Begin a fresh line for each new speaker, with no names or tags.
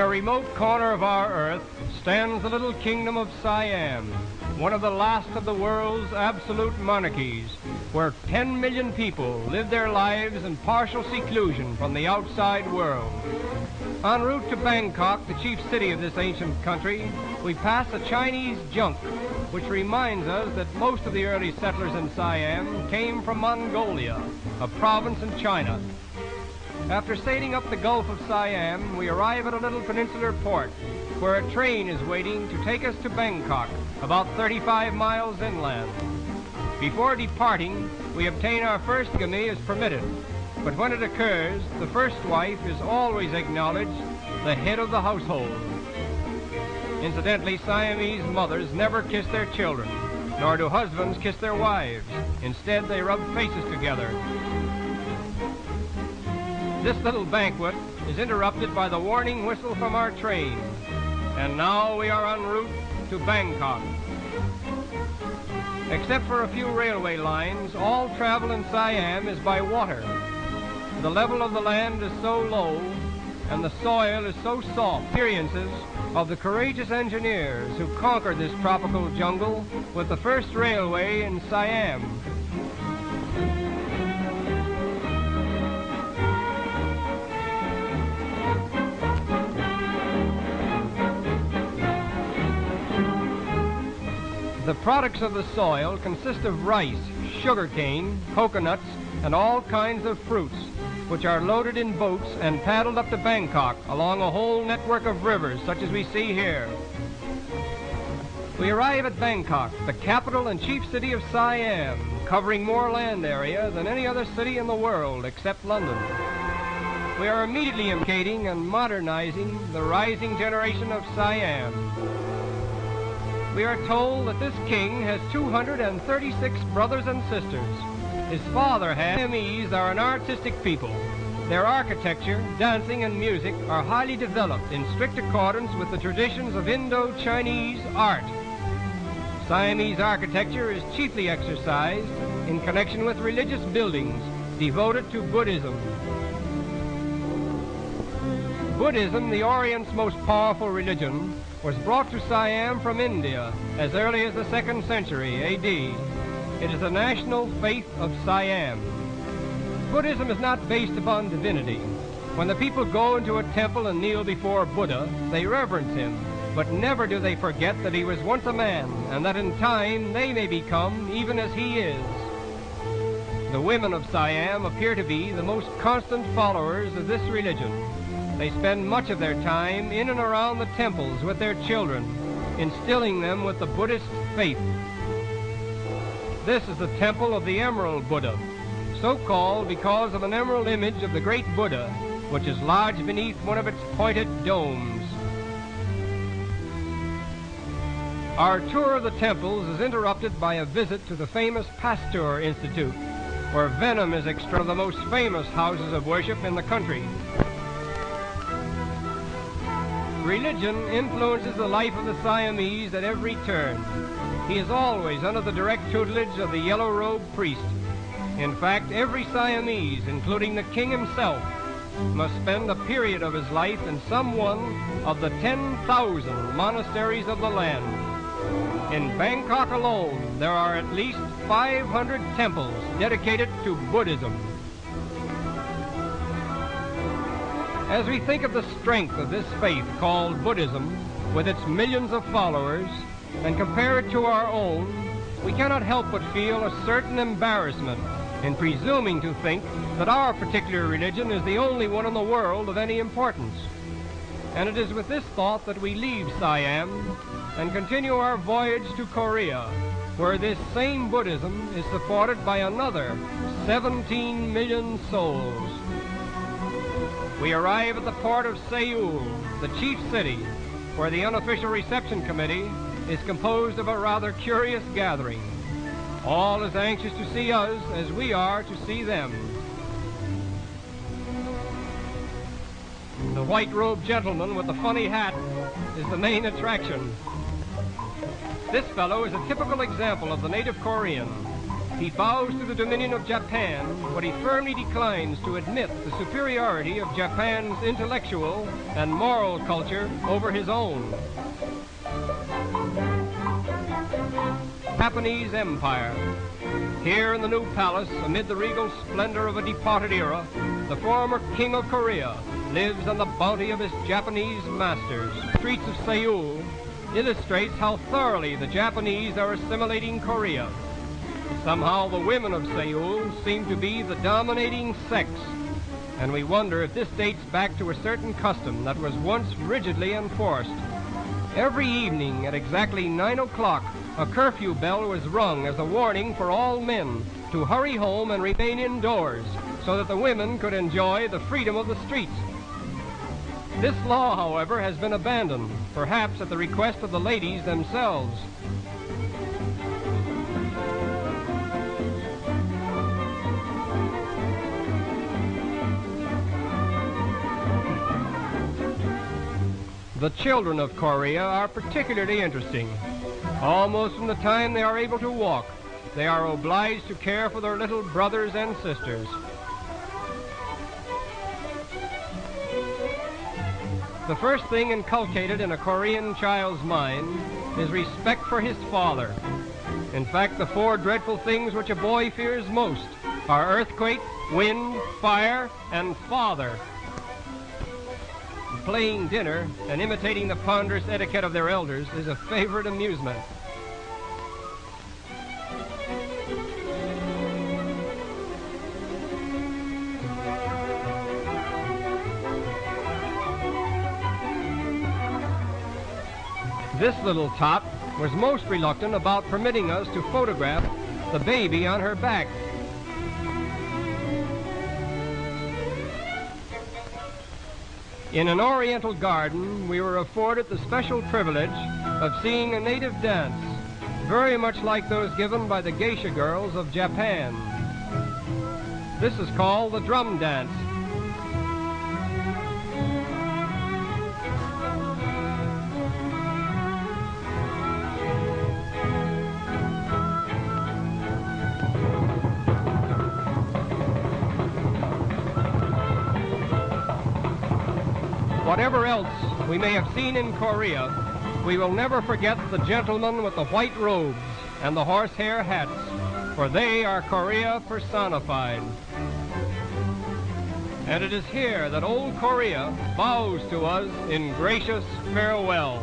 a remote corner of our earth stands the little kingdom of Siam, one of the last of the world's absolute monarchies, where 10 million people live their lives in partial seclusion from the outside world. En route to Bangkok, the chief city of this ancient country, we pass a Chinese junk, which reminds us that most of the early settlers in Siam came from Mongolia, a province in China. After sailing up the Gulf of Siam, we arrive at a little peninsular port where a train is waiting to take us to Bangkok, about 35 miles inland. Before departing, we obtain our first gami as permitted, but when it occurs, the first wife is always acknowledged the head of the household. Incidentally, Siamese mothers never kiss their children, nor do husbands kiss their wives. Instead, they rub faces together. This little banquet is interrupted by the warning whistle from our train, and now we are en route to Bangkok. Except for a few railway lines, all travel in Siam is by water. The level of the land is so low, and the soil is so soft. Experiences of the courageous engineers who conquered this tropical jungle with the first railway in Siam. The products of the soil consist of rice, sugarcane, coconuts, and all kinds of fruits, which are loaded in boats and paddled up to Bangkok along a whole network of rivers such as we see here. We arrive at Bangkok, the capital and chief city of Siam, covering more land area than any other city in the world except London. We are immediately educating and modernizing the rising generation of Siam. We are told that this king has 236 brothers and sisters. His father had. Siamese are an artistic people. Their architecture, dancing, and music are highly developed in strict accordance with the traditions of Indo-Chinese art. Siamese architecture is chiefly exercised in connection with religious buildings devoted to Buddhism. Buddhism, the Orient's most powerful religion, was brought to Siam from India as early as the 2nd century A.D. It is the national faith of Siam. Buddhism is not based upon divinity. When the people go into a temple and kneel before Buddha, they reverence him, but never do they forget that he was once a man, and that in time they may become even as he is. The women of Siam appear to be the most constant followers of this religion. They spend much of their time in and around the temples with their children, instilling them with the Buddhist faith. This is the temple of the Emerald Buddha, so called because of an emerald image of the great Buddha, which is lodged beneath one of its pointed domes. Our tour of the temples is interrupted by a visit to the famous Pasteur Institute, where venom is extracted from the most famous houses of worship in the country. Religion influences the life of the Siamese at every turn. He is always under the direct tutelage of the yellow-robed priest. In fact, every Siamese, including the king himself, must spend a period of his life in some one of the 10,000 monasteries of the land. In Bangkok alone, there are at least 500 temples dedicated to Buddhism. As we think of the strength of this faith called Buddhism, with its millions of followers, and compare it to our own, we cannot help but feel a certain embarrassment in presuming to think that our particular religion is the only one in the world of any importance. And it is with this thought that we leave Siam and continue our voyage to Korea, where this same Buddhism is supported by another 17 million souls. We arrive at the port of Seoul, the chief city, where the unofficial reception committee is composed of a rather curious gathering, all as anxious to see us as we are to see them. The white-robed gentleman with the funny hat is the main attraction. This fellow is a typical example of the native Korean. He bows to the dominion of Japan, but he firmly declines to admit the superiority of Japan's intellectual and moral culture over his own. Japanese Empire. Here in the new palace, amid the regal splendor of a departed era, the former king of Korea lives on the bounty of his Japanese masters. The streets of Seoul illustrates how thoroughly the Japanese are assimilating Korea. Somehow the women of Seoul seem to be the dominating sex, and we wonder if this dates back to a certain custom that was once rigidly enforced. Every evening at exactly 9 o'clock, a curfew bell was rung as a warning for all men to hurry home and remain indoors so that the women could enjoy the freedom of the streets. This law, however, has been abandoned, perhaps at the request of the ladies themselves. The children of Korea are particularly interesting. Almost from the time they are able to walk, they are obliged to care for their little brothers and sisters. The first thing inculcated in a Korean child's mind is respect for his father. In fact, the 4 dreadful things which a boy fears most are earthquake, wind, fire, and father. Playing dinner and imitating the ponderous etiquette of their elders is a favorite amusement. This little tot was most reluctant about permitting us to photograph the baby on her back. In an Oriental garden, we were afforded the special privilege of seeing a native dance, very much like those given by the geisha girls of Japan. This is called the drum dance. Whatever else we may have seen in Korea, we will never forget the gentlemen with the white robes and the horsehair hats, for they are Korea personified. And it is here that old Korea bows to us in gracious farewell.